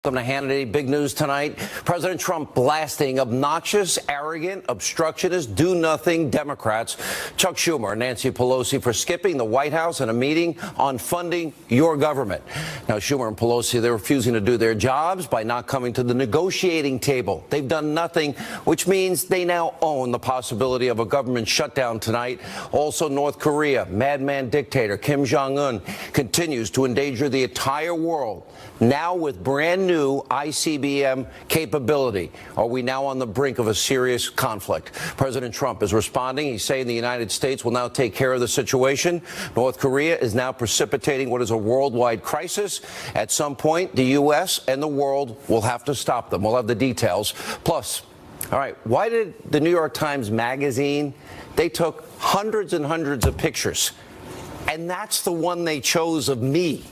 Welcome to Hannity. Big news tonight. President Trump blasting obnoxious, arrogant, obstructionist, do-nothing Democrats, Chuck Schumer and Nancy Pelosi, for skipping the White House in a meeting on funding your government. Now, Schumer and Pelosi, they're refusing to do their jobs by not coming to the negotiating table. They've done nothing, which means they now own the possibility of a government shutdown tonight. Also, North Korea, madman dictator Kim Jong-un continues to endanger the entire world, now with brand new ICBM capability. Are we now on the brink of a serious conflict? President Trump is responding. He's saying the United States will now take care of the situation. North Korea is now precipitating what is a worldwide crisis. At some point, the U.S. and the world will have to stop them. We'll have the details. Plus, all right, why did the New York Times Magazine, they took hundreds and hundreds of pictures, and that's the one they chose of me?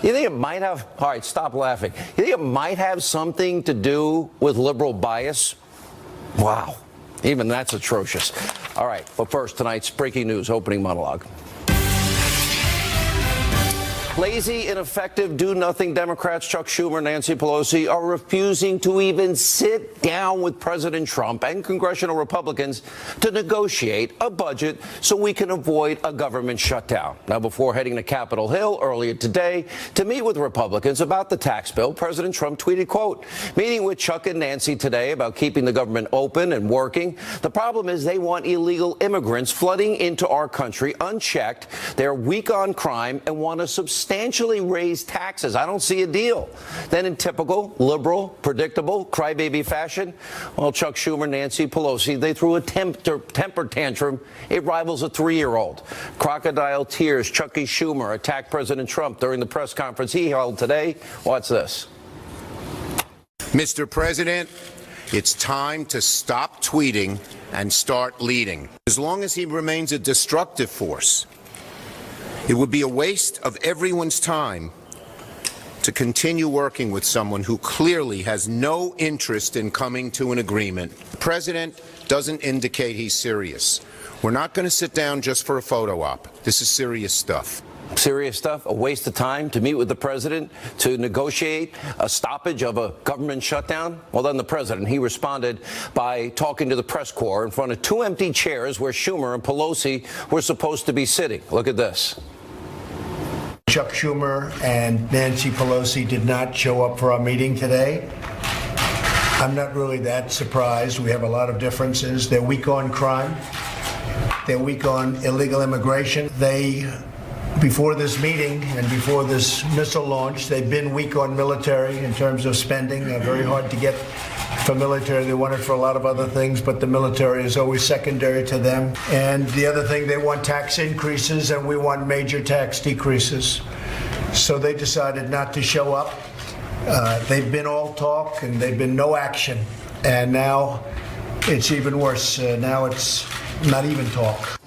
You think it might have, all right, stop laughing. You think it might have something to do with liberal bias? Wow, even that's atrocious. All right, but first, tonight's breaking news opening monologue. Lazy, ineffective, do-nothing Democrats Chuck Schumer and Nancy Pelosi are refusing to even sit down with President Trump and congressional Republicans to negotiate a budget so we can avoid a government shutdown. Now, before heading to Capitol Hill earlier today to meet with Republicans about the tax bill, President Trump tweeted, quote, meeting with Chuck and Nancy today about keeping the government open and working. The problem is they want illegal immigrants flooding into our country unchecked. They're weak on crime and want to substantially raise taxes. I don't see a deal. Then in typical liberal, predictable, crybaby fashion, well, Chuck Schumer, Nancy Pelosi, they threw a temper tantrum. It rivals a 3-year-old. Crocodile tears. Chucky Schumer attacked President Trump during the press conference he held today. Watch this. Mr. President, it's time to stop tweeting and start leading. As long as he remains a destructive force, it would be a waste of everyone's time to continue working with someone who clearly has no interest in coming to an agreement. The President doesn't indicate he's serious. We're not going to sit down just for a photo op. This is serious stuff. Serious stuff, a waste of time to meet with the president to negotiate a stoppage of a government shutdown? Well, then the president, he responded by talking to the press corps in front of 2 empty chairs where Schumer and Pelosi were supposed to be sitting. Look at this. Chuck Schumer and Nancy Pelosi did not show up for our meeting today. I'm not really that surprised. We have a lot of differences. They're weak on crime. They're weak on illegal immigration. Before this meeting and before this missile launch, they've been weak on military in terms of spending. Very hard to get for military. They want it for a lot of other things, but the military is always secondary to them. And the other thing, they want tax increases, and we want major tax decreases. So they decided not to show up. They've been all talk, and they've been no action. And now it's even worse. Now it's not even talk.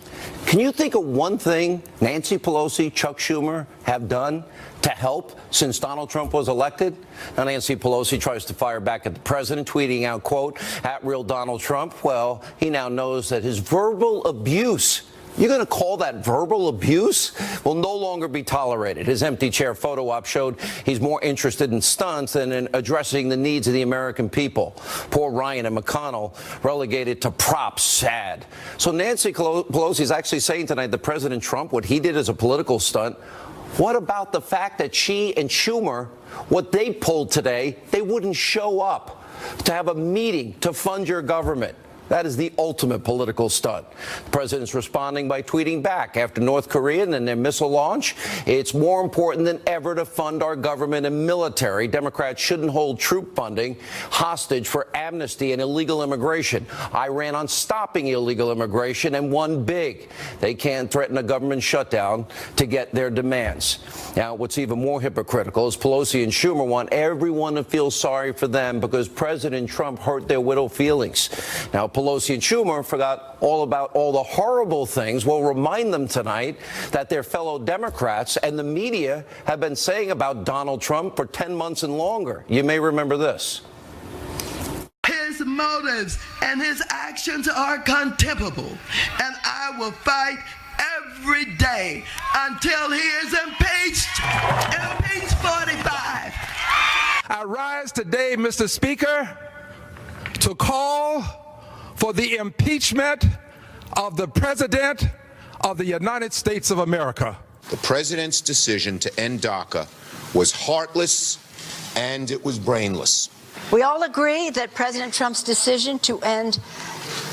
Can you think of one thing Nancy Pelosi, Chuck Schumer have done to help since Donald Trump was elected? Now, Nancy Pelosi tries to fire back at the president, tweeting out, quote, at real Donald Trump. Well, he now knows that his verbal abuse, you're going to call that verbal abuse, will no longer be tolerated. His empty chair photo op showed he's more interested in stunts than in addressing the needs of the American people. Poor Ryan and McConnell relegated to props. Sad. So Nancy Pelosi is actually saying tonight that President Trump, what he did as a political stunt. What about the fact that she and Schumer, what they pulled today, they wouldn't show up to have a meeting to fund your government? That is the ultimate political stunt. The president's responding by tweeting back after North Korea and their missile launch. It's more important than ever to fund our government and military. Democrats shouldn't hold troop funding hostage for amnesty and illegal immigration. I ran on stopping illegal immigration and won big. They can't threaten a government shutdown to get their demands. Now, what's even more hypocritical is Pelosi and Schumer want everyone to feel sorry for them because President Trump hurt their widow feelings. Now, Pelosi and Schumer forgot all about all the horrible things. We'll remind them tonight that their fellow Democrats and the media have been saying about Donald Trump for 10 months and longer. You may remember this. His motives and his actions are contemptible, and I will fight every day until he is impeached. Impeach 45. I rise today, Mr. Speaker, to call for the impeachment of the President of the United States of America. The president's decision to end DACA was heartless and it was brainless. We all agree that President Trump's decision to end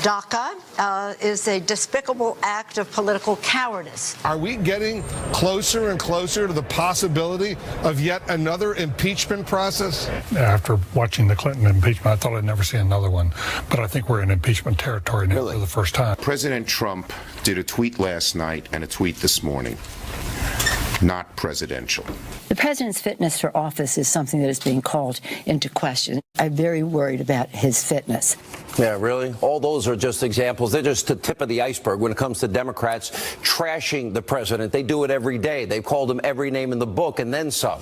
DACA is a despicable act of political cowardice. Are we getting closer and closer to the possibility of yet another impeachment process? After watching the Clinton impeachment, I thought I'd never see another one. But I think we're in impeachment territory now for the first time. President Trump did a tweet last night and a tweet this morning. Not presidential. The president's fitness for office is something that is being called into question. I'm very worried about his fitness. Yeah, really? All those are just examples. They're just the tip of the iceberg when it comes to Democrats trashing the president. They do it every day. They've called him every name in the book and then some.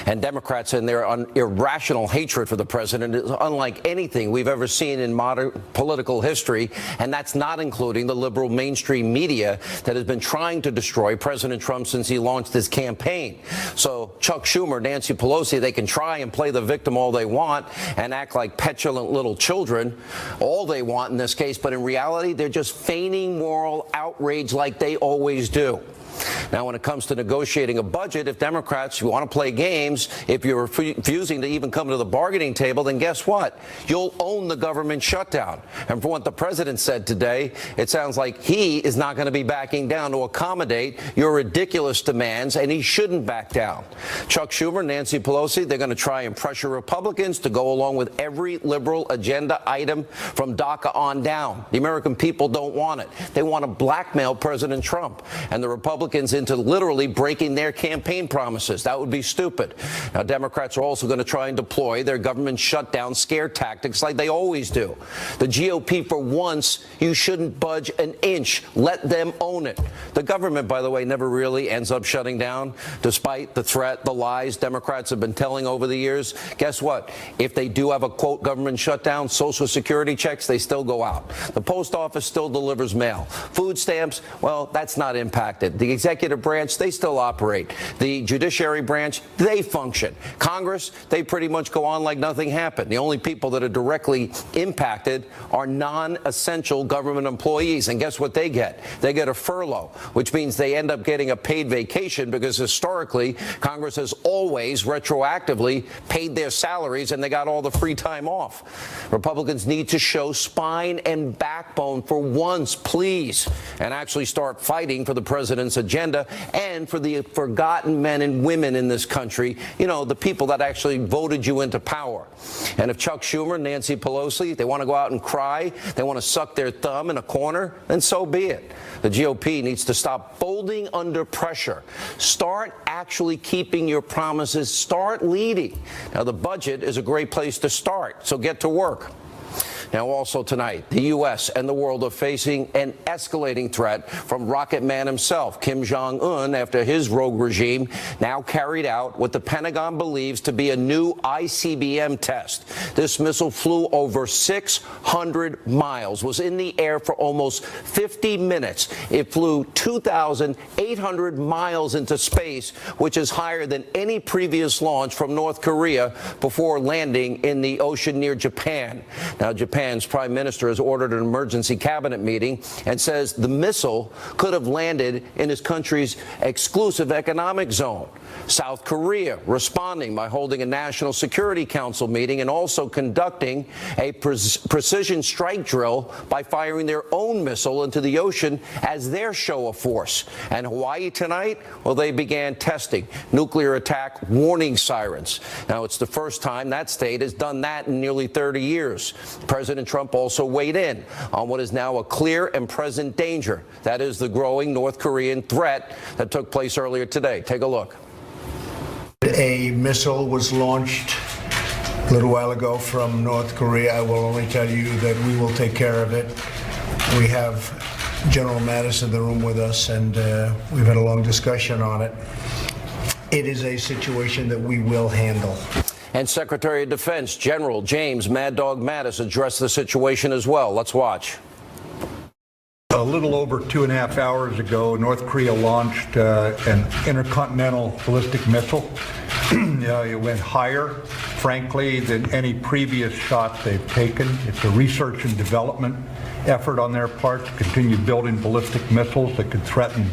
And Democrats and their irrational hatred for the president is unlike anything we've ever seen in modern political history. And that's not including the liberal mainstream media that has been trying to destroy President Trump since he launched his campaign. So Chuck Schumer, Nancy Pelosi, they can try and play the victim all they want and act like petulant little children all they want in this case, but in reality, they're just feigning moral outrage like they always do. Now, when it comes to negotiating a budget, if Democrats want to play games, if you're refusing to even come to the bargaining table, then guess what? You'll own the government shutdown. And from what the president said today, it sounds like he is not going to be backing down to accommodate your ridiculous demands, and he shouldn't back down. Chuck Schumer, Nancy Pelosi, they're going to try and pressure Republicans to go along with every liberal agenda item from DACA on down. The American people don't want it. They want to blackmail President Trump and the Republicans into literally breaking their campaign promises. That would be stupid. Now, Democrats are also going to try and deploy their government shutdown scare tactics like they always do. The GOP, for once, you shouldn't budge an inch. Let them own it. The government, by the way, never really ends up shutting down, despite the threat, the lies Democrats have been telling over the years. Guess what? If they do have a, quote, government shutdown, Social Security checks, they still go out. The post office still delivers mail. Food stamps, well, that's not impacted. The executive branch, they still operate. The judiciary branch, they function. Congress, they pretty much go on like nothing happened. The only people that are directly impacted are non-essential government employees. And guess what they get? They get a furlough, which means they end up getting a paid vacation because historically, Congress has always retroactively paid their salaries and they got all the free time off. Republicans need to show spine and backbone for once, please, and actually start fighting for the president's agenda and for the forgotten men and women in this country, you know, the people that actually voted you into power. And if Chuck Schumer, Nancy Pelosi, they want to go out and cry, they want to suck their thumb in a corner, then so be it. The GOP needs to stop folding under pressure. Start actually keeping your promises. Start leading. Now, the budget is a great place to start, so get to work. Now, also tonight, the U.S. and the world are facing an escalating threat from Rocket Man himself, Kim Jong-un, after his rogue regime now carried out what the Pentagon believes to be a new ICBM test. This missile flew over 600 miles, was in the air for almost 50 minutes. It flew 2,800 miles into space, which is higher than any previous launch from North Korea before landing in the ocean near Japan. Now, Japan's prime minister has ordered an emergency cabinet meeting and says the missile could have landed in his country's exclusive economic zone. South Korea responding by holding a National Security Council meeting and also conducting a precision strike drill by firing their own missile into the ocean as their show of force. And Hawaii tonight, well, they began testing nuclear attack warning sirens. Now, it's the first time that state has done that in nearly 30 years. President Trump also weighed in on what is now a clear and present danger. That is the growing North Korean threat that took place earlier today. Take a look. A missile was launched a little while ago from North Korea. I will only tell you that we will take care of it. We have General Mattis in the room with us, and we've had a long discussion on it. It is a situation that we will handle. And Secretary of Defense General James Mad Dog Mattis addressed the situation as well. Let's watch. A little over 2.5 hours ago, North Korea launched an intercontinental ballistic missile It went higher, frankly, than any previous shot they've taken. It's a research and development effort on their part to continue building ballistic missiles that could threaten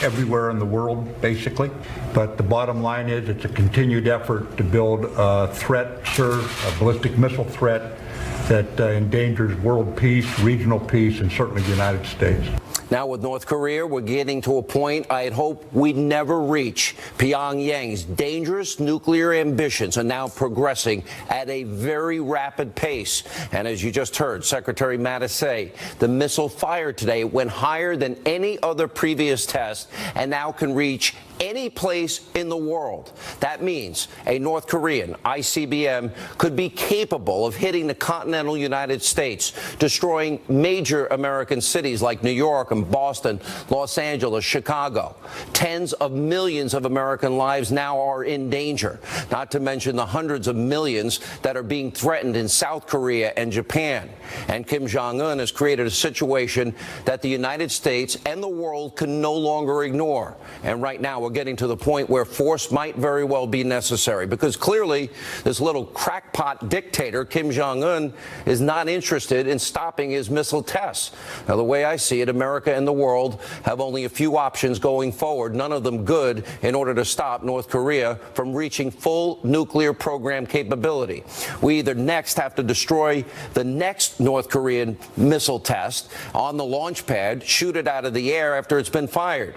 everywhere in the world, basically. But the bottom line is it's a continued effort to build a threat, a ballistic missile threat that endangers world peace, regional peace, and certainly the United States. Now with North Korea, we're getting to a point I had hoped we'd never reach. Pyongyang's dangerous nuclear ambitions are now progressing at a very rapid pace. And as you just heard Secretary Mattis say, the missile fired today went higher than any other previous test and now can reach any place in the world. That means a North Korean ICBM could be capable of hitting the continental United States, destroying major American cities like New York and Boston, Los Angeles, Chicago. Tens of millions of American lives now are in danger, not to mention the hundreds of millions that are being threatened in South Korea and Japan. And Kim Jong-un has created a situation that the United States and the world can no longer ignore. And right now, we're getting to the point where force might very well be necessary, because clearly this little crackpot dictator, Kim Jong-un, is not interested in stopping his missile tests. Now, the way I see it, America and the world have only a few options going forward, none of them good, in order to stop North Korea from reaching full nuclear program capability. We either next have to destroy the next North Korean missile test on the launch pad, shoot it out of the air after it's been fired.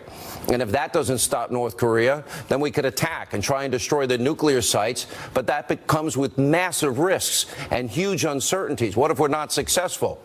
And if that doesn't stop North Korea, then we could attack and try and destroy the nuclear sites. But that comes with massive risks and huge uncertainties. What if we're not successful?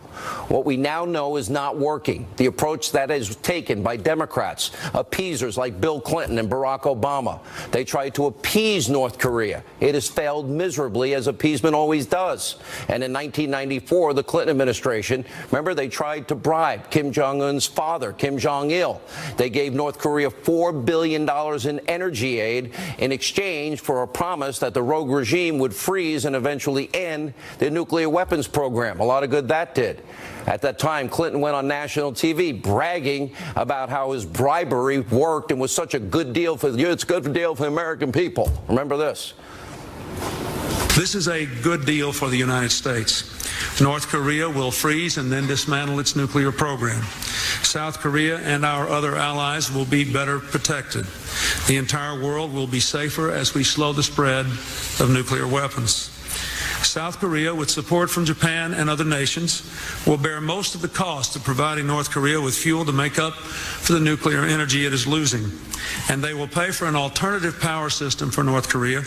What we now know is not working. The approach that is taken by Democrats, appeasers like Bill Clinton and Barack Obama. They tried to appease North Korea. It has failed miserably, as appeasement always does. And in 1994, the Clinton administration, remember, they tried to bribe Kim Jong-un's father, Kim Jong-il. They gave North Korea $4 billion in energy aid in exchange for a promise that the rogue regime would freeze and eventually end the nuclear weapons program. A lot of good that did. At that time, Clinton went on national TV bragging about how his bribery worked and was such a good deal for you. It's a good deal for the American people. Remember this. This is a good deal for the United States. North Korea will freeze and then dismantle its nuclear program. South Korea and our other allies will be better protected. The entire world will be safer as we slow the spread of nuclear weapons. South Korea, with support from Japan and other nations, will bear most of the cost of providing North Korea with fuel to make up for the nuclear energy it is losing. And they will pay for an alternative power system for North Korea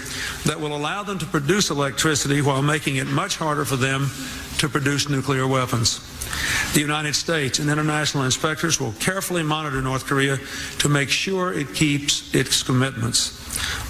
that will allow them to produce electricity while making it much harder for them to produce nuclear weapons. The United States and international inspectors will carefully monitor North Korea to make sure it keeps its commitments.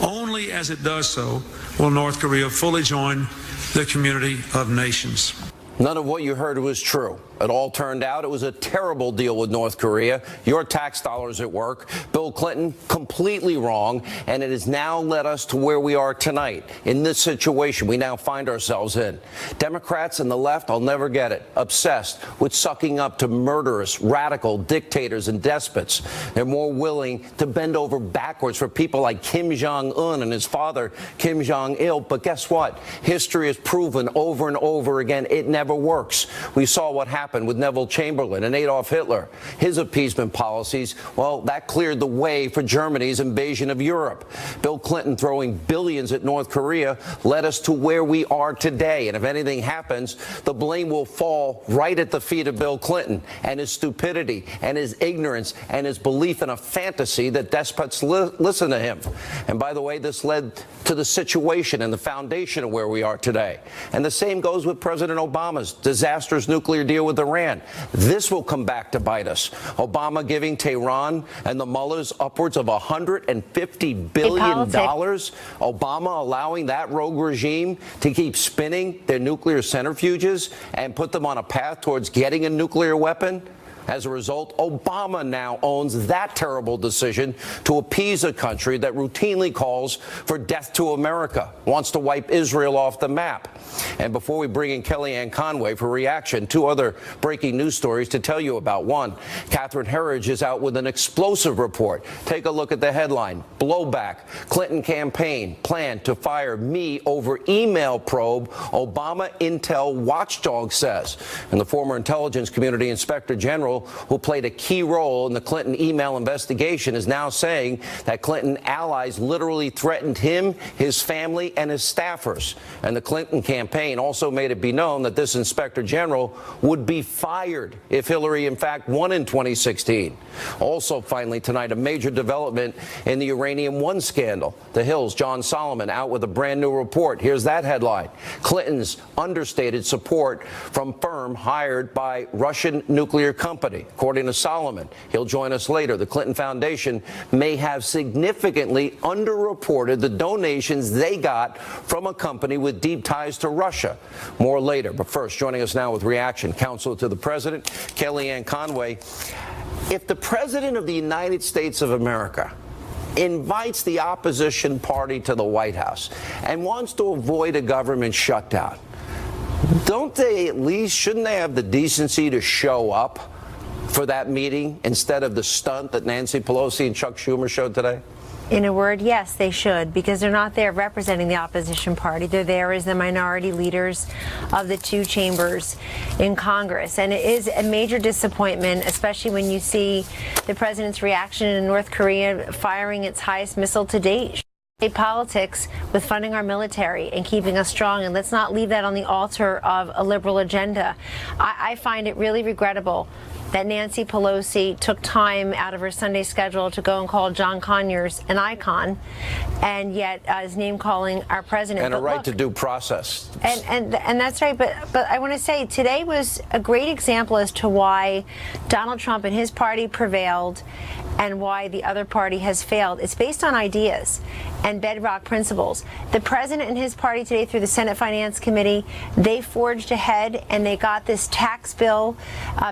Only as it does so will North Korea fully join the community of nations. None of what you heard was true. It all turned out it was a terrible deal with North Korea. Your tax dollars at work. Bill Clinton, completely wrong. And it has now led us to where we are tonight. In this situation we now find ourselves in. Democrats and the left, I'll never get it, obsessed with sucking up to murderous, radical dictators and despots. They're more willing to bend over backwards for people like Kim Jong-un and his father, Kim Jong-il. But guess what? History has proven over and over again it never works. We saw what happened with Neville Chamberlain and Adolf Hitler. His appeasement policies, well, that cleared the way for Germany's invasion of Europe. Bill Clinton throwing billions at North Korea led us to where we are today. And if anything happens, the blame will fall right at the feet of Bill Clinton and his stupidity and his ignorance and his belief in a fantasy that despots listen to him. And by the way, this led to the situation and the foundation of where we are today. And the same goes with President Obama's disastrous nuclear deal with Iran. This will come back to bite us. Obama giving Tehran and the mullahs upwards of $150 billion. Obama allowing that rogue regime to keep spinning their nuclear centrifuges and put them on a path towards getting a nuclear weapon. As a result, Obama now owns that terrible decision to appease a country that routinely calls for death to America, wants to wipe Israel off the map. And before we bring in Kellyanne Conway for reaction, two other breaking news stories to tell you about. One, Catherine Herridge is out with an explosive report. Take a look at the headline. Blowback. Clinton campaign plan to fire me over email probe, Obama Intel watchdog says. And the former intelligence community inspector general who played a key role in the Clinton email investigation is now saying that Clinton allies literally threatened him, his family, and his staffers. And the Clinton campaign also made it be known that this inspector general would be fired if Hillary, in fact, won in 2016. Also, finally, tonight, a major development in the Uranium One scandal. The Hill's John Solomon out with a brand new report. Here's that headline. Clinton's understated support from firm hired by Russian nuclear company. According to Solomon, he'll join us later. The Clinton Foundation may have significantly underreported the donations they got from a company with deep ties to Russia. More later. But first, joining us now with reaction, counsel to the president, Kellyanne Conway. If the president of the United States of America invites the opposition party to the White House and wants to avoid a government shutdown, shouldn't they have the decency to show up for that meeting instead of the stunt that Nancy Pelosi and Chuck Schumer showed today? In a word, yes, they should, because they're not there representing the opposition party. They're there as the minority leaders of the two chambers in Congress. And it is a major disappointment, especially when you see the president's reaction in North Korea firing its highest missile to date. Politics with funding our military and keeping us strong, and let's not leave that on the altar of a liberal agenda. I find it really regrettable that Nancy Pelosi took time out of her Sunday schedule to go and call John Conyers an icon, and yet is name-calling our president. And a right to due process. And that's right, but I want to say today was a great example as to why Donald Trump and his party prevailed and why the other party has failed. It's based on ideas and bedrock principles. The president and his party today, through the Senate Finance Committee, they forged ahead and they got this tax bill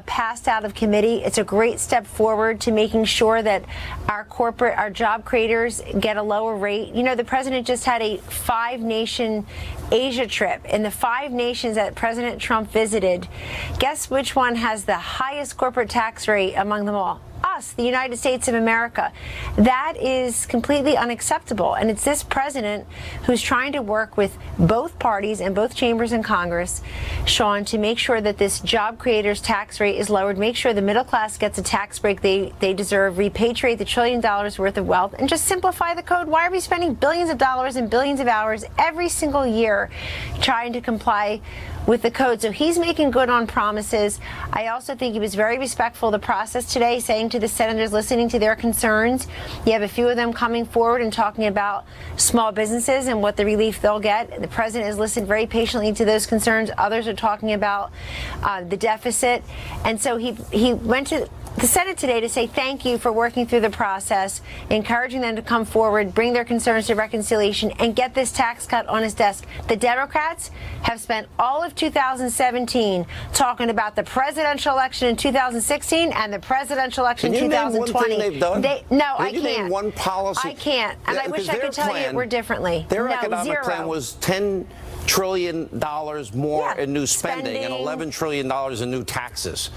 passed out of committee. It's a great step forward to making sure that our job creators get a lower rate. You know, the president just had a 5-nation Asia trip. In the 5 nations that President Trump visited, guess which one has the highest corporate tax rate among them all? Us, the United States of America. That is completely unacceptable. And it's this president who's trying to work with both parties and both chambers in Congress, Sean, to make sure that this job creators tax rate is lowered, make sure the middle class gets a tax break they deserve, repatriate the $1 trillion worth of wealth, and just simplify the code. Why are we spending billions of dollars and billions of hours every single year trying to comply with the code? So he's making good on promises. I also think he was very respectful of the process today, saying to the senators, listening to their concerns. You have a few of them coming forward and talking about small businesses and what the relief they'll get. The president has listened very patiently to those concerns. Others are talking about the deficit. And so he went to the Senate today to say thank you for working through the process, encouraging them to come forward, bring their concerns to reconciliation, and get this tax cut on his desk. The Democrats have spent all of 2017 talking about the presidential election in 2016 and the presidential election in 2020. Can you name one thing they've done? I can't. Name one policy? I can't. And I wish I could tell you it were differently. Their economic plan was $10 trillion more in new spending and $11 trillion in new taxes.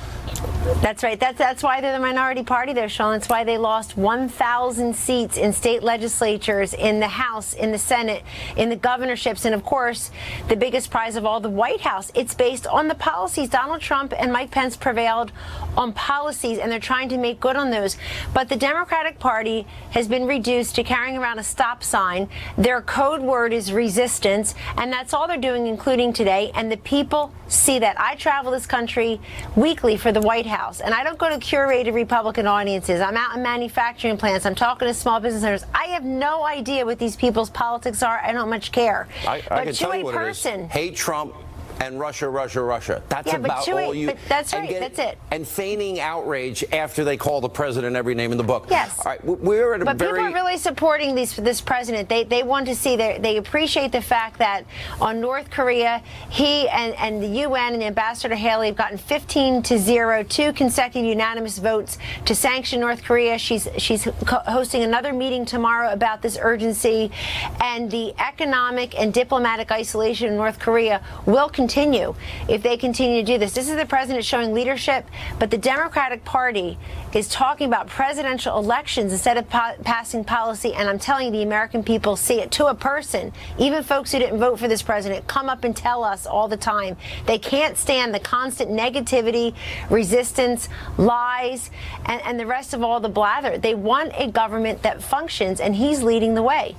That's right. That's why they're the minority party there, Sean. That's why they lost 1,000 seats in state legislatures, in the House, in the Senate, in the governorships, and of course, the biggest prize of all, the White House. It's based on the policies. Donald Trump and Mike Pence prevailed on policies, and they're trying to make good on those. But the Democratic Party has been reduced to carrying around a stop sign. Their code word is resistance, and that's all they're doing, including today. And the people see that. I travel this country weekly for the White House, and I don't go to curated Republican audiences. I'm out in manufacturing plants. I'm talking to small business owners. I have no idea what these people's politics are. I don't much care. I can tell you what it is. Hate Trump, and Russia, Russia, Russia. That's Yeah, but about all you. but that's and right. That's it. And feigning outrage after they call the president every name in the book. Yes. All right, we're at a But very. people are really supporting this president. They want to see they appreciate the fact that on North Korea, he and the UN and Ambassador Haley have gotten 15-0, 2 consecutive unanimous votes to sanction North Korea. She's hosting another meeting tomorrow about this urgency, and the economic and diplomatic isolation of North Korea will continue if they continue to do this. This is the president showing leadership, but the Democratic Party is talking about presidential elections instead of passing policy, and I'm telling you, the American people see it to a person. Even folks who didn't vote for this president come up and tell us all the time they can't stand the constant negativity, resistance, lies, and the rest of all the blather. They want a government that functions, and he's leading the way.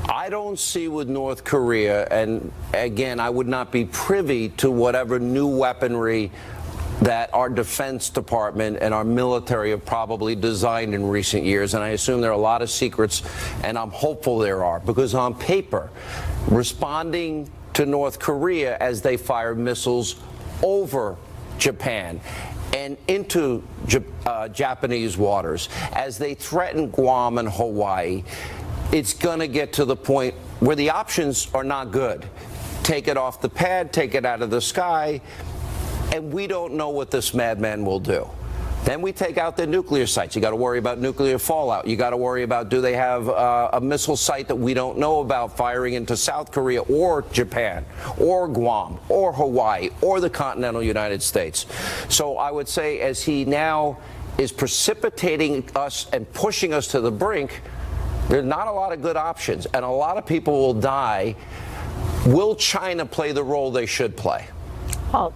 I don't see with North Korea, and again, I would not be privy to whatever new weaponry that our Defense Department and our military have probably designed in recent years, and I assume there are a lot of secrets, and I'm hopeful there are, because on paper, responding to North Korea as they fire missiles over Japan and into Japanese waters, as they threaten Guam and Hawaii, it's going to get to the point where the options are not good. Take it off the pad, take it out of the sky, and we don't know what this madman will do. Then we take out the nuclear sites. You got to worry about nuclear fallout. You got to worry about, do they have a missile site that we don't know about firing into South Korea or Japan or Guam or Hawaii or the continental United States. So I would say, as he now is precipitating us and pushing us to the brink, there's not a lot of good options, and a lot of people will die. Will China play the role they should play? Well,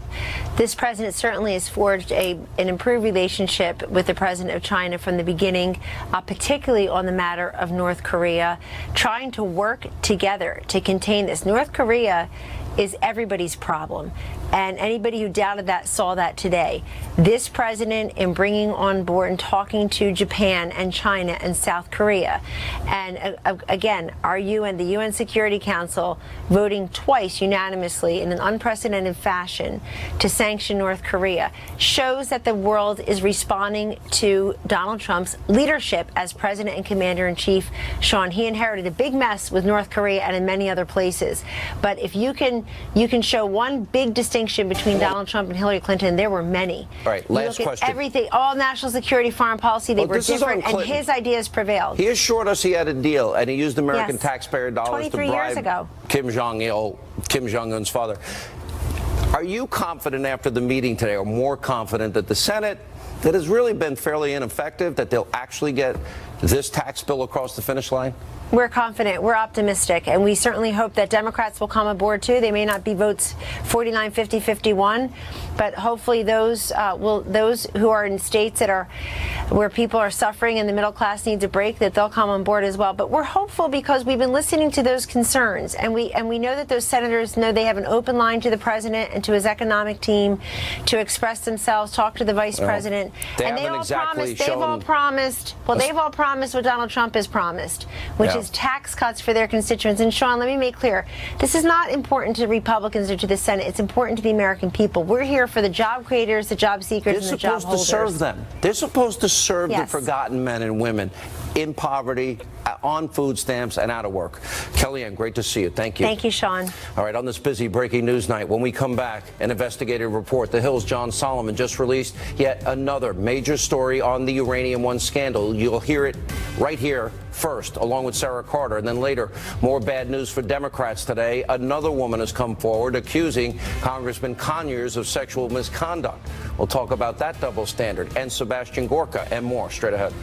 this president certainly has forged an improved relationship with the president of China from the beginning, particularly on the matter of North Korea, trying to work together to contain this. North Korea is everybody's problem, and anybody who doubted that saw that today. This president, in bringing on board and talking to Japan and China and South Korea, and again, our UN, the UN Security Council, voting twice unanimously in an unprecedented fashion to sanction North Korea, shows that the world is responding to Donald Trump's leadership as president and commander-in-chief. Sean, he inherited a big mess with North Korea and in many other places. But if you can show one big distinction between Donald Trump and Hillary Clinton, there were many. All right, last question. Everything, all national security, foreign policy, they were different, and his ideas prevailed. He assured us he had a deal, and he used American taxpayer dollars to 23 years bribe ago. Kim Jong-un's father. Are you confident after the meeting today, or more confident, that the Senate, that has really been fairly ineffective, that they'll actually get this tax bill across the finish line? We're confident, we're optimistic, and we certainly hope that Democrats will come aboard too. They may not be votes 49, 50, 51, but hopefully those who are in states that are where people are suffering and the middle class needs a break, that they'll come on board as well. But we're hopeful because we've been listening to those concerns, and we know that those senators know they have an open line to the president and to his economic team to express themselves, talk to the vice president, and they've all promised what Donald Trump has promised, which is tax cuts for their constituents. And Sean, let me make clear, this is not important to Republicans or to the Senate. It's important to the American people. We're here for the job creators, the job seekers, and the job holders. They're supposed to serve them. They're supposed to serve the forgotten men and women in poverty, on food stamps, and out of work. Kellyanne, great to see you. Thank you. Thank you, Sean. All right, on this busy breaking news night, when we come back, an investigative report. The Hill's John Solomon just released yet another major story on the Uranium One scandal. You'll hear it right here first, along with Sarah Carter, and then later, more bad news for Democrats today. Another woman has come forward accusing Congressman Conyers of sexual misconduct. We'll talk about that double standard and Sebastian Gorka and more straight ahead.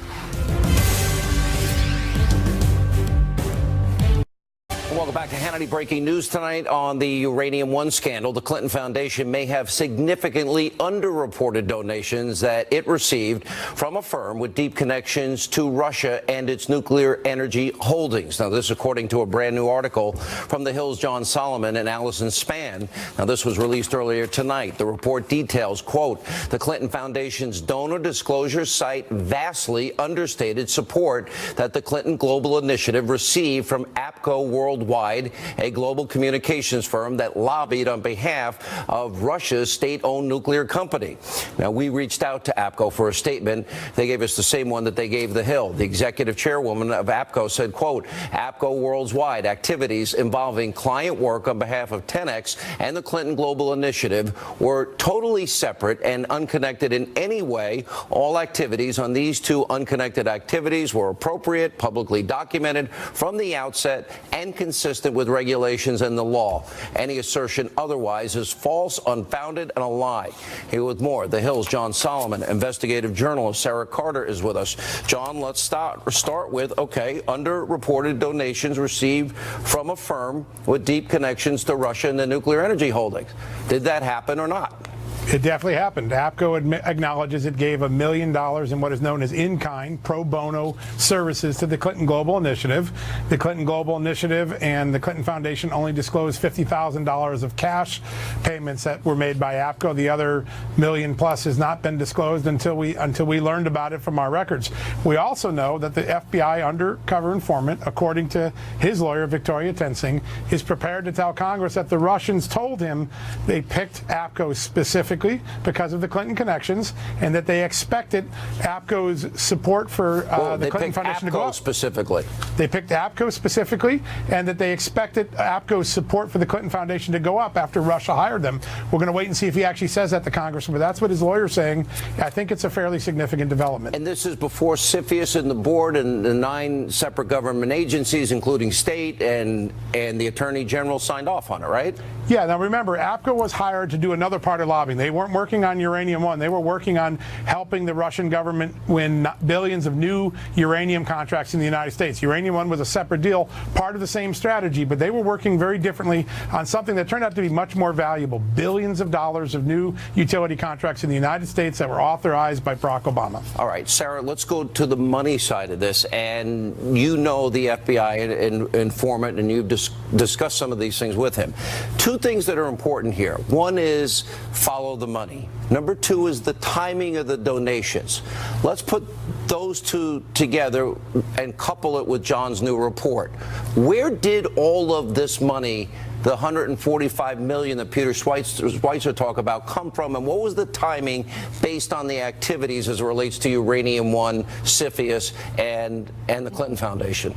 Welcome back to Hannity. Breaking news tonight on the Uranium One scandal. The Clinton Foundation may have significantly underreported donations that it received from a firm with deep connections to Russia and its nuclear energy holdings. Now, this according to a brand new article from the Hill's John Solomon and Allison Spann. Now, this was released earlier tonight. The report details, quote, the Clinton Foundation's donor disclosure site vastly understated support that the Clinton Global Initiative received from APCO Worldwide Worldwide, a global communications firm that lobbied on behalf of Russia's state-owned nuclear company. Now, we reached out to APCO for a statement. They gave us the same one that they gave The Hill. The executive chairwoman of APCO said, quote, APCO Worldwide activities involving client work on behalf of 10X and the Clinton Global Initiative were totally separate and unconnected in any way. All activities on these two unconnected activities were appropriate, publicly documented from the outset, and consistent with regulations and the law. Any assertion otherwise is false, unfounded, and a lie. Here with more, The Hill's John Solomon, investigative journalist Sarah Carter is with us. John, let's start with, okay, underreported donations received from a firm with deep connections to Russia and the nuclear energy holdings. Did that happen or not? It definitely happened. APCO acknowledges it gave $1 million in what is known as in-kind pro bono services to the Clinton Global Initiative. The Clinton Global Initiative and the Clinton Foundation only disclosed $50,000 of cash payments that were made by APCO. The other $1 million plus has not been disclosed until we learned about it from our records. We also know that the FBI undercover informant, according to his lawyer, Victoria Tensing, is prepared to tell Congress that the Russians told him they picked APCO specifically because of the Clinton connections, and that they expected APCO's support for the Clinton Foundation to go up. Specifically. They picked APCO specifically, and that they expected APCO's support for the Clinton Foundation to go up after Russia hired them. We're going to wait and see if he actually says that to Congress, but that's what his lawyer's saying. I think it's a fairly significant development. And this is before CFIUS and the board and the 9 separate government agencies, including state and the Attorney General, signed off on it, right? Yeah, now remember, APCO was hired to do another part of lobbying. They weren't working on Uranium One. They were working on helping the Russian government win billions of new uranium contracts in the United States. Uranium One was a separate deal, part of the same strategy, but they were working very differently on something that turned out to be much more valuable, billions of dollars of new utility contracts in the United States that were authorized by Barack Obama. All right, Sarah, let's go to the money side of this. And you know the FBI informant, and you've discussed some of these things with him. Two things that are important here. One is follow the money. Number two is the timing of the donations. Let's put those two together and couple it with John's new report. Where did all of this money, the $145 million that Peter Schweitzer talked about, come from, and what was the timing based on the activities as it relates to Uranium One, CFIUS, and the Clinton Foundation?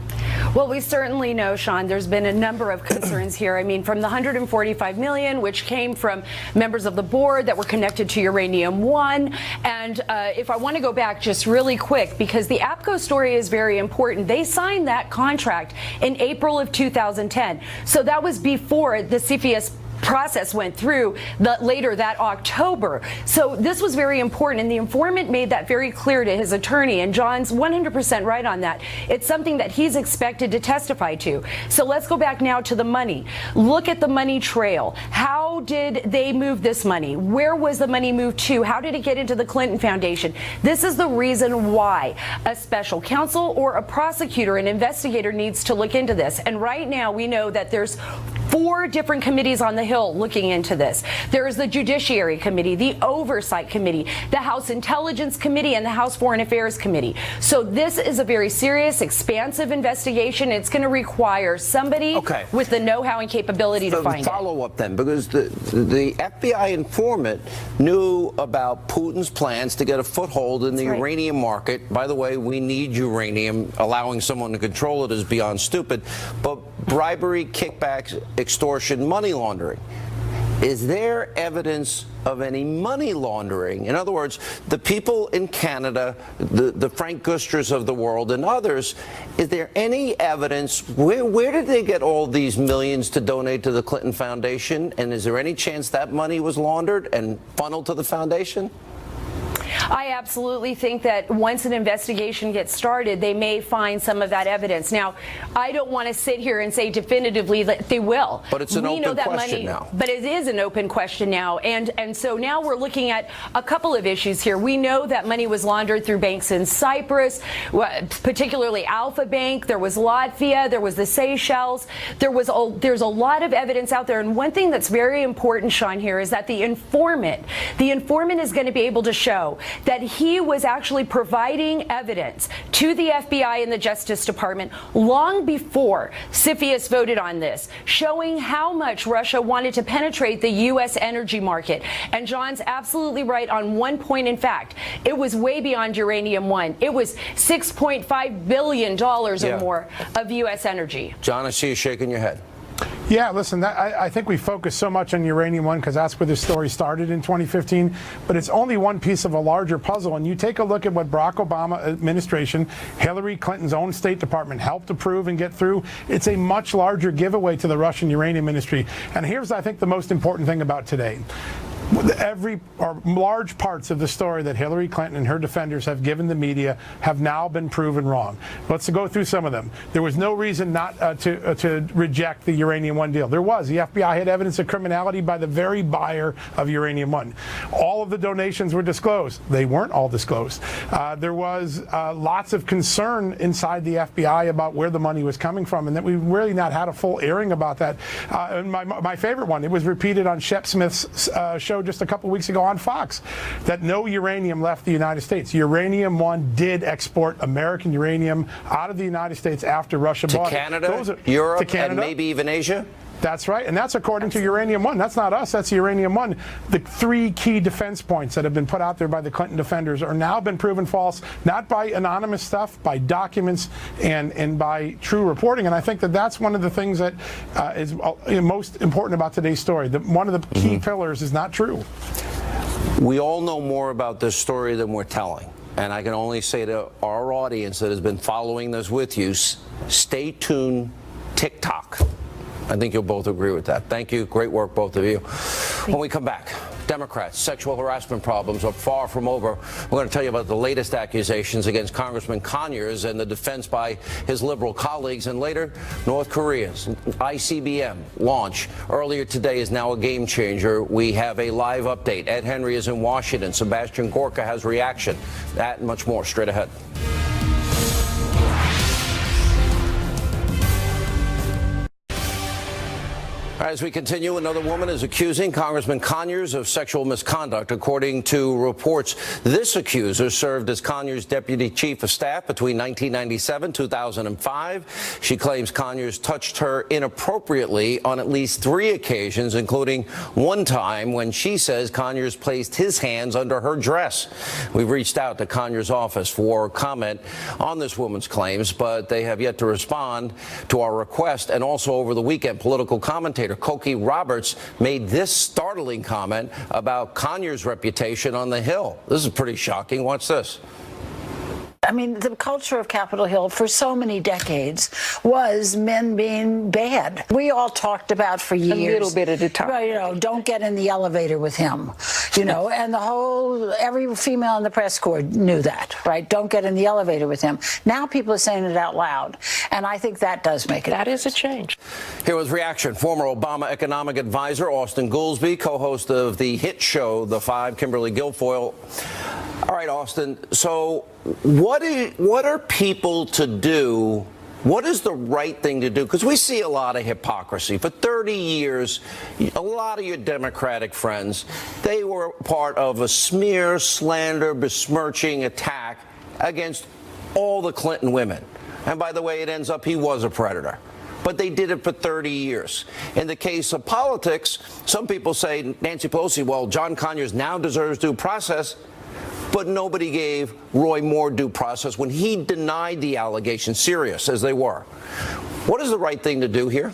Well, we certainly know, Sean, there's been a number of concerns here. I mean, from the $145 million, which came from members of the board that were connected to Uranium One, and if I want to go back just really quick, because the APCO story is very important, they signed that contract in April of 2010. So that was before the CFIUS process went through later that October. So this was very important, and the informant made that very clear to his attorney, and John's 100% right on that. It's something that he's expected to testify to. So let's go back now to the money. Look at the money trail. How did they move this money? Where was the money moved to? How did it get into the Clinton Foundation? This is the reason why a special counsel or a prosecutor, an investigator, needs to look into this. And right now we know that there's 4 different committees on the Hill looking into this. There is the Judiciary Committee, the Oversight Committee, the House Intelligence Committee, and the House Foreign Affairs Committee. So this is a very serious, expansive investigation. It's going to require somebody with the know-how and capability to find it. Follow up then, because the FBI informant knew about Putin's plans to get a foothold in the uranium market. By the way, we need uranium. Allowing someone to control it is beyond stupid. But bribery, kickbacks, extortion, money laundering. Is there evidence of any money laundering? In other words, the people in Canada, the Frank Gusters of the world and others, is there any evidence? Where did they get all these millions to donate to the Clinton Foundation? And is there any chance that money was laundered and funneled to the foundation? I absolutely think that once an investigation gets started, they may find some of that evidence. Now, I don't want to sit here and say definitively that they will. But it's an open question now. But it is an open question now. And so now we're looking at a couple of issues here. We know that money was laundered through banks in Cyprus, particularly Alpha Bank. There was Latvia. There was the Seychelles. There's a lot of evidence out there. And one thing that's very important, Sean, here is that the informant is going to be able to show that he was actually providing evidence to the FBI and the Justice Department long before CFIUS voted on this, showing how much Russia wanted to penetrate the U.S. energy market. And John's absolutely right on one point. In fact, it was way beyond uranium one. It was $6.5 billion or more of U.S. energy. John, I see you shaking your head. Yeah, listen, I think we focus so much on uranium one because that's where this story started in 2015, but it's only one piece of a larger puzzle. And you take a look at what Barack Obama administration, Hillary Clinton's own State Department helped approve and get through. It's a much larger giveaway to the Russian uranium industry. And here's, I think, the most important thing about today. Large parts of the story that Hillary Clinton and her defenders have given the media have now been proven wrong. Let's go through some of them. There was no reason not to reject the Uranium One deal. There was. The FBI had evidence of criminality by the very buyer of Uranium One. All of the donations were disclosed. They weren't all disclosed. There was lots of concern inside the FBI about where the money was coming from, and that we've really not had a full airing about that. And my favorite one, it was repeated on Shep Smith's show just a couple weeks ago on Fox, that no uranium left the United States. Uranium One did export American uranium out of the United States after Russia bought it. Canada, Europe, and maybe even Asia? That's right, and that's according to Uranium One. That's not us, that's Uranium One. The three key defense points that have been put out there by the Clinton defenders are now been proven false, not by anonymous stuff, by documents and by true reporting. And I think that that's one of the things that is most important about today's story. One of the key pillars is not true. We all know more about this story than we're telling. And I can only say to our audience that has been following this with you, stay tuned, TikTok. I think you'll both agree with that. Thank you. Great work, both of you. When we come back, Democrats' sexual harassment problems are far from over. We're going to tell you about the latest accusations against Congressman Conyers and the defense by his liberal colleagues. And later, North Korea's ICBM launch earlier today is now a game changer. We have a live update. Ed Henry is in Washington. Sebastian Gorka has reaction. That and much more straight ahead. As we continue, another woman is accusing Congressman Conyers of sexual misconduct. According to reports, this accuser served as Conyers' deputy chief of staff between 1997 and 2005. She claims Conyers touched her inappropriately on at least 3 occasions, including one time when she says Conyers placed his hands under her dress. We've reached out to Conyers' office for comment on this woman's claims, but they have yet to respond to our request. And also over the weekend, political commentator Cokie Roberts made this startling comment about Conyers' reputation on the Hill. This is pretty shocking. Watch this. I mean, the culture of Capitol Hill for so many decades was men being bad. We all talked about for years. A little bit at a time. Well, you know, don't get in the elevator with him, you know, and every female in the press corps knew that, right? Don't get in the elevator with him. Now people are saying it out loud, and I think that does make it. That is a change. Here was reaction. Former Obama economic advisor Austin Goolsbee, co-host of the hit show The Five, Kimberly Guilfoyle. All right, Austin, so what are people to do? What is the right thing to do? Because we see a lot of hypocrisy. For 30 years, a lot of your Democratic friends, they were part of a smear, slander, besmirching attack against all the Clinton women. And by the way, it ends up he was a predator. But they did it for 30 years. In the case of politics, some people say, Nancy Pelosi, well, John Conyers now deserves due process. But nobody gave Roy Moore due process when he denied the allegations, serious as they were. What is the right thing to do here?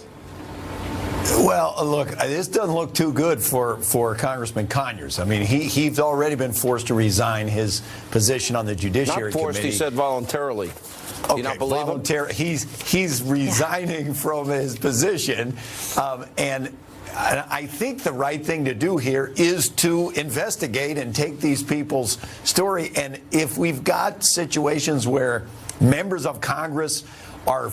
Well, look, this doesn't look too good for Congressman Conyers. I mean, he's already been forced to resign his position on the Judiciary Committee. Not forced, he said voluntarily. Do you not believe him? He's resigning from his position, and I think the right thing to do here is to investigate and take these people's story. And if we've got situations where members of Congress are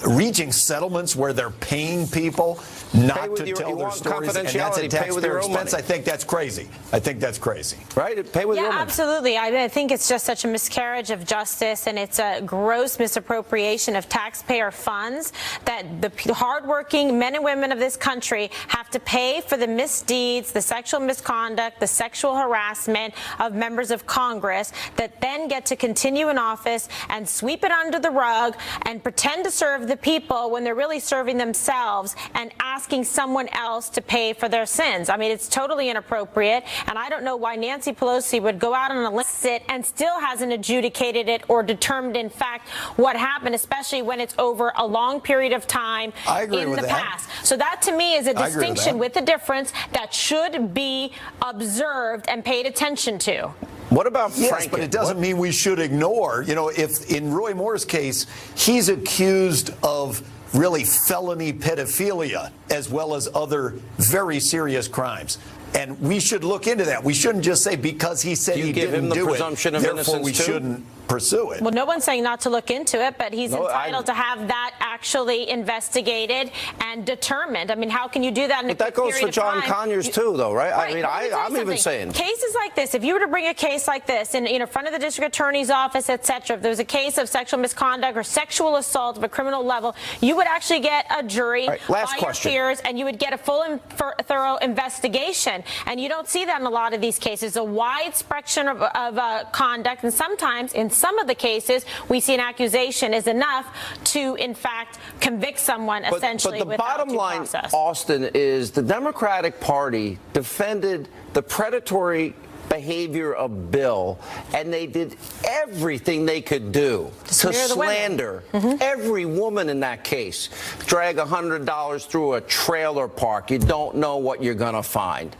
reaching settlements where they're paying people not to tell their stories, and that's at taxpayer expense. I think that's crazy. I think that's crazy. Right? Pay with your money. Absolutely. I think it's just such a miscarriage of justice, and it's a gross misappropriation of taxpayer funds that the hardworking men and women of this country have to pay for the misdeeds, the sexual misconduct, the sexual harassment of members of Congress that then get to continue in office and sweep it under the rug and pretend to serve the people when they're really serving themselves and asking someone else to pay for their sins. I mean, it's totally inappropriate, and I don't know why Nancy Pelosi would go out on a list and still hasn't adjudicated it or determined, in fact, what happened, especially when it's over a long period of time in the past. So that, to me, is a distinction with a difference that should be observed and paid attention to. What about Franken? Yes, but it doesn't mean we should ignore. You know, if in Roy Moore's case, he's accused of really felony pedophilia as well as other very serious crimes. And we should look into that. We shouldn't just say because he said he didn't do it, therefore we shouldn't pursue it. Well, no one's saying not to look into it, but he's entitled to have that actually investigated and determined. I mean, how can you do that in a quick period of time? But that goes for John Conyers too, though, right? I mean, I'm even saying cases like this. If you were to bring a case like this in front of the district attorney's office, etc., if there was a case of sexual misconduct or sexual assault of a criminal level, you would actually get a jury by your peers, and you would get a full and thorough investigation. And you don't see that in a lot of these cases. A wide spectrum of conduct, and sometimes in some of the cases, we see an accusation is enough to, in fact, convict someone essentially without due process. But the bottom line, Austin, is the Democratic Party defended the predatory behavior of Bill, and they did everything they could do to slander every woman in that case. Drag $100 through a trailer park. You don't know what you're going to find.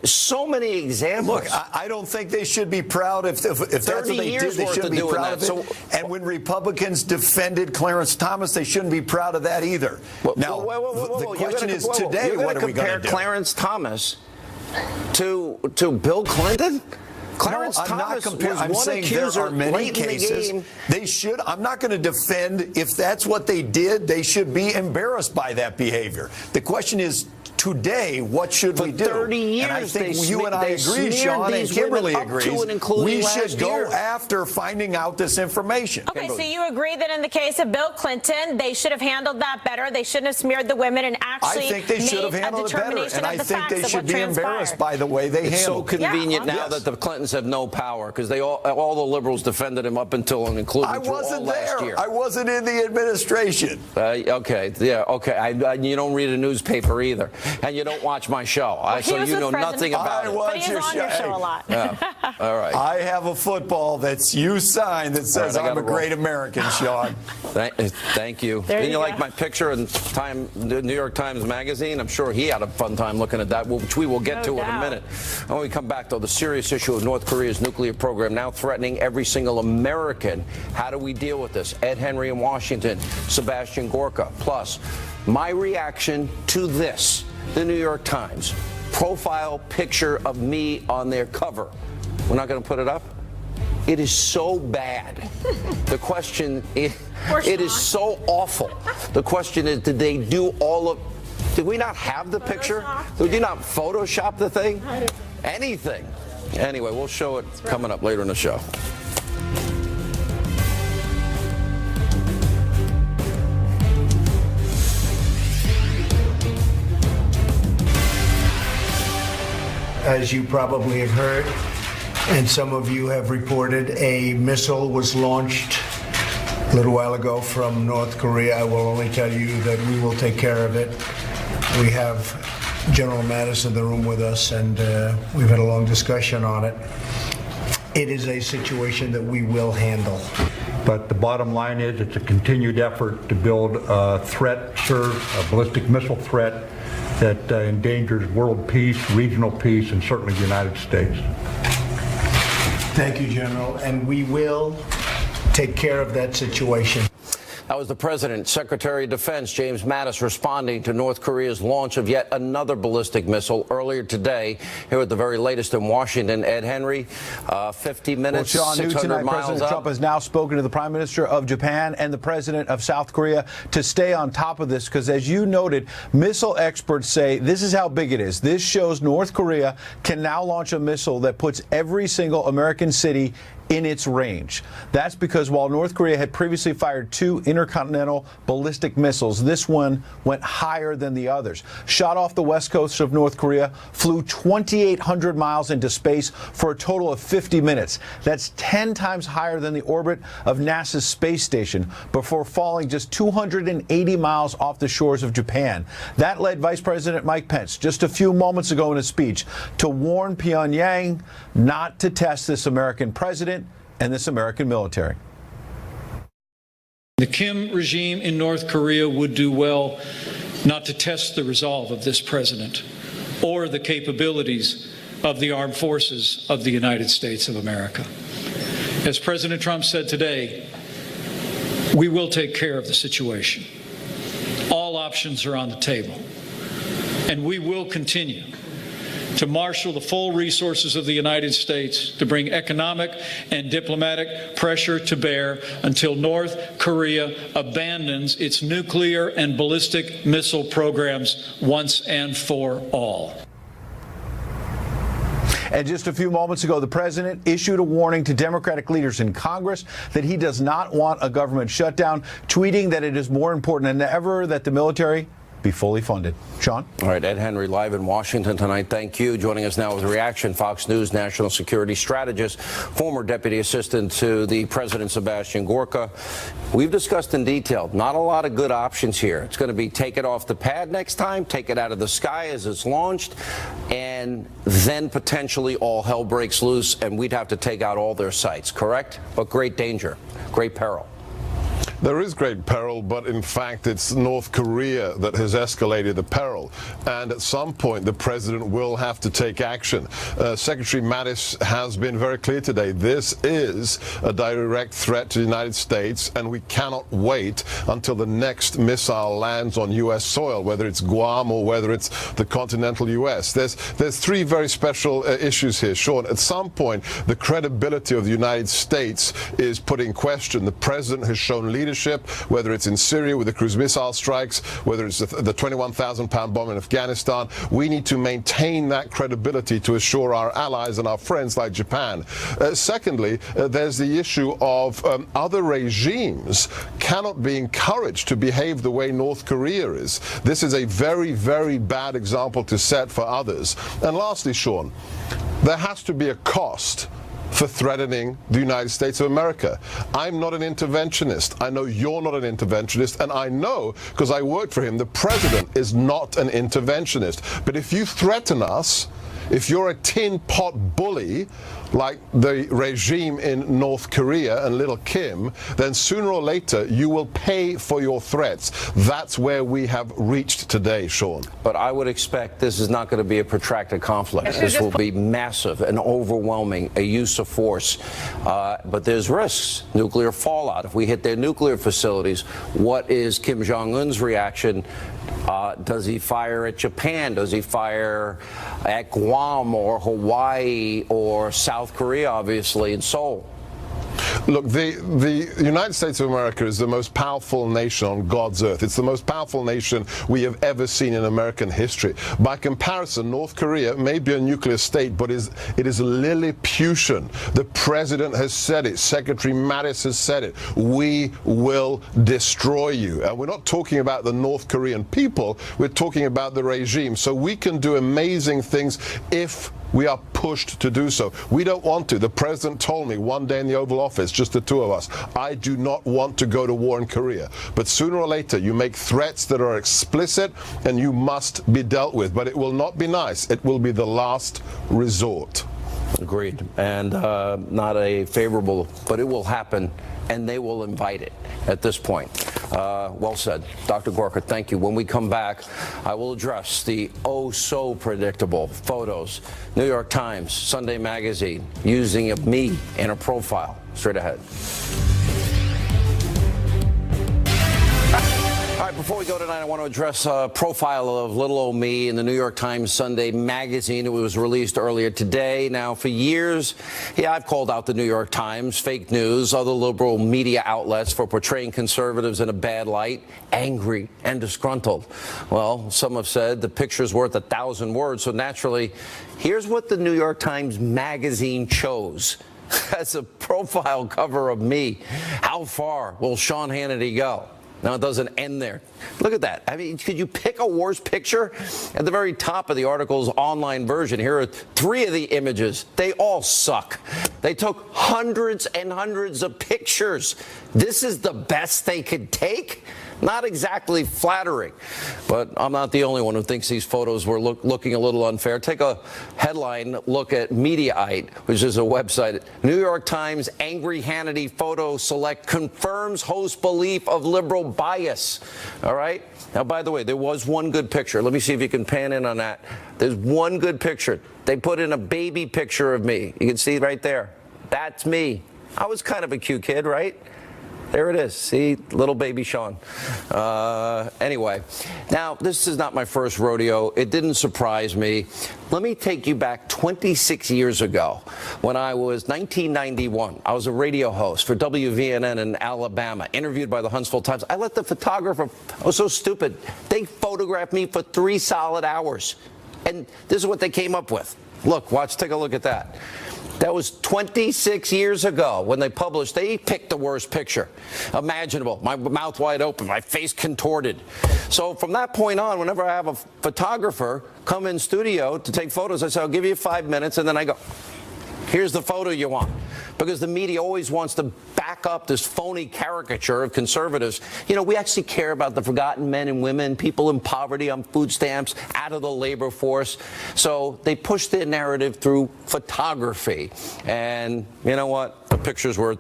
So many examples. Look, I don't think they should be proud if that's what they did. They shouldn't be proud of it. And when Republicans defended Clarence Thomas, they shouldn't be proud of that either. Now, the question is today, what are we going to do? Clarence Thomas to Bill Clinton? Clarence Thomas was I'm saying there are many cases. They should. I'm not going to defend if that's what they did. They should be embarrassed by that behavior. The question is, today, what should we do? 30 years, and I think you and I agree, Sean, and Kimberly agrees, we should go after finding out this information. Okay, so you agree that in the case of Bill Clinton, they should have handled that better. They shouldn't have smeared the women and actually I think they should have handled it better, and I think they should be embarrassed by the way they handled it. It's so convenient now that the Clintons have no power because all the liberals defended him up until and including last year. I wasn't in the administration. Okay, yeah, okay. You don't read a newspaper either. And you don't watch my show, so you know nothing about it. But he's on your show a lot. All right. I have a football that's you signed that says I'm a great American, Sean. Thank you. Didn't you like my picture in the New York Times Magazine? I'm sure he had a fun time looking at that, which we will get to in a minute. When we come back, though, the serious issue of North Korea's nuclear program now threatening every single American. How do we deal with this? Ed Henry in Washington, Sebastian Gorka. Plus, my reaction to this. The New York Times profile picture of me on their cover. We're not going to put it up. It is so bad. The question is, it is so awful. The question is, did they do did we not have the picture? Did you not Photoshop the thing? Anything. Anyway, we'll show it coming up later in the show. As you probably have heard, and some of you have reported, a missile was launched a little while ago from North Korea. I will only tell you that we will take care of it. We have General Mattis in the room with us, and we've had a long discussion on it. It is a situation that we will handle. But the bottom line is it's a continued effort to build a ballistic missile threat that endangers world peace, regional peace, and certainly the United States. Thank you, General, and we will take care of that situation. That was the president. Secretary of Defense James Mattis responding to North Korea's launch of yet another ballistic missile earlier today. Here with the very latest in Washington, Ed Henry, 50 minutes, well, Sean, 600 tonight, miles President up. Trump has now spoken to the Prime Minister of Japan and the President of South Korea to stay on top of this because, as you noted, missile experts say this is how big it is. This shows North Korea can now launch a missile that puts every single American city in its range. That's because while North Korea had previously fired 2 intercontinental ballistic missiles, this one went higher than the others. Shot off the west coast of North Korea, flew 2,800 miles into space for a total of 50 minutes. That's 10 times higher than the orbit of NASA's space station before falling just 280 miles off the shores of Japan. That led Vice President Mike Pence just a few moments ago in a speech to warn Pyongyang not to test this American president and this American military. The Kim regime in North Korea would do well not to test the resolve of this president or the capabilities of the armed forces of the United States of America. As President Trump said today, we will take care of the situation. All options are on the table, and we will continue to marshal the full resources of the United States to bring economic and diplomatic pressure to bear until North Korea abandons its nuclear and ballistic missile programs once and for all. And just a few moments ago, the president issued a warning to Democratic leaders in Congress that he does not want a government shutdown, tweeting that it is more important than ever that the military be fully funded. Sean? All right, Ed Henry live in Washington tonight. Thank you. Joining us now with a reaction, Fox News national security strategist, former deputy assistant to the president, Sebastian Gorka. We've discussed in detail, not a lot of good options here. It's going to be take it off the pad next time, take it out of the sky as it's launched, and then potentially all hell breaks loose and we'd have to take out all their sites, correct? But great danger, great peril. There is great peril, but in fact it's North Korea that has escalated the peril. And at some point the president will have to take action. Secretary Mattis has been very clear today. This is a direct threat to the United States, and we cannot wait until the next missile lands on U.S. soil, whether it's Guam or whether it's the continental U.S. There's 3 very special issues here, Sean. At some point, the credibility of the United States is put in question. The president has shown leadership, whether it's in Syria with the cruise missile strikes, whether it's the 21,000-pound bomb in Afghanistan. We need to maintain that credibility to assure our allies and our friends like Japan. Secondly, there's the issue of other regimes cannot be encouraged to behave the way North Korea is. This is a very, very bad example to set for others. And lastly, Sean, there has to be a cost for threatening the United States of America. I'm not an interventionist. I know you're not an interventionist, and I know, because I worked for him, the president is not an interventionist. But if you threaten us, if you're a tin pot bully like the regime in North Korea and little Kim, then sooner or later you will pay for your threats. That's where we have reached today, Sean. But I would expect this is not going to be a protracted conflict. This will be massive and overwhelming, a use of force. But there's risks, nuclear fallout. If we hit their nuclear facilities, what is Kim Jong-un's reaction? Does he fire at Japan? Does he fire at Guam or Hawaii or South Korea, obviously, in Seoul? Look, the United States of America is the most powerful nation on God's earth. It's the most powerful nation we have ever seen in American history. By comparison, North Korea may be a nuclear state, but it is Lilliputian. The president has said it. Secretary Mattis has said it. We will destroy you. And we're not talking about the North Korean people. We're talking about the regime. So we can do amazing things if we are pushed to do so. We don't want to. The president told me one day in the Oval Office, just the 2 of us, I do not want to go to war in Korea. But sooner or later, you make threats that are explicit and you must be dealt with. But it will not be nice. It will be the last resort. Agreed. And not a favorable, but it will happen, and they will invite it at this point. Well said. Dr. Gorka, thank you. When we come back, I will address the oh-so-predictable photos. New York Times, Sunday Magazine, using me in a profile. Straight ahead. All right, before we go tonight, I want to address a profile of little old me in the New York Times Sunday magazine. It was released earlier today. Now, for years, I've called out the New York Times, fake news, other liberal media outlets for portraying conservatives in a bad light, angry and disgruntled. Well, some have said the picture's worth 1,000 words, so naturally, here's what the New York Times magazine chose. That's a profile cover of me. How far will Sean Hannity go? Now, it doesn't end there. Look at that. I mean, could you pick a worse picture? At the very top of the article's online version, here are 3 of the images. They all suck. They took hundreds and hundreds of pictures. This is the best they could take? Not exactly flattering, but I'm not the only one who thinks these photos were looking a little unfair. Take a headline look at Mediaite, which is a website. New York Times angry Hannity photo select confirms host belief of liberal bias. All right. Now, by the way, there was one good picture. Let me see if you can pan in on that. There's one good picture. They put in a baby picture of me. You can see right there. That's me. I was kind of a cute kid, right? There it is. See, little baby Sean. Anyway, now, this is not my first rodeo. It didn't surprise me. Let me take you back 26 years ago when I was 1991. I was a radio host for WVNN in Alabama, interviewed by the Huntsville Times. I let the photographer, I was so stupid, they photographed me for 3 solid hours. And this is what they came up with. Look, watch, take a look at that. That was 26 years ago when they published. They picked the worst picture imaginable. My mouth wide open, my face contorted. So from that point on, whenever I have a photographer come in studio to take photos, I say, I'll give you 5 minutes, and then I go, here's the photo you want. Because the media always wants to back up this phony caricature of conservatives. You know, we actually care about the forgotten men and women, people in poverty, on food stamps, out of the labor force. So they push their narrative through photography. And you know what? The picture's worth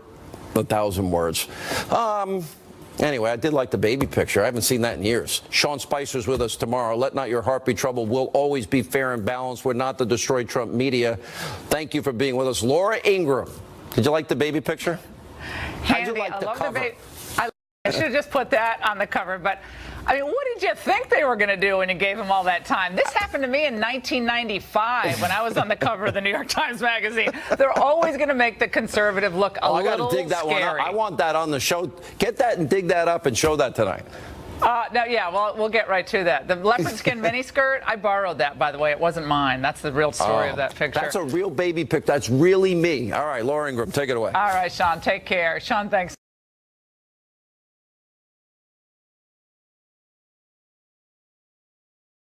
1,000 words. Anyway, I did like the baby picture. I haven't seen that in years. Sean Spicer's with us tomorrow. Let not your heart be troubled. We'll always be fair and balanced. We're not the Destroy Trump media. Thank you for being with us. Laura Ingraham, did you like the baby picture? How'd you like the cover? I should have just put that on the cover, but I mean, what did you think they were going to do when you gave them all that time? This happened to me in 1995 when I was on the cover of the New York Times Magazine. They're always going to make the conservative look a little I got to dig that scary. one up. I want that on the show. Get that and dig that up and show that tonight. No, yeah, well, we'll get right to that. The leopard skin miniskirt, I borrowed that, by the way. It wasn't mine. That's the real story of that picture. That's a real baby picture. That's really me. All right, Laura Ingraham, take it away. All right, Sean, take care. Sean, thanks.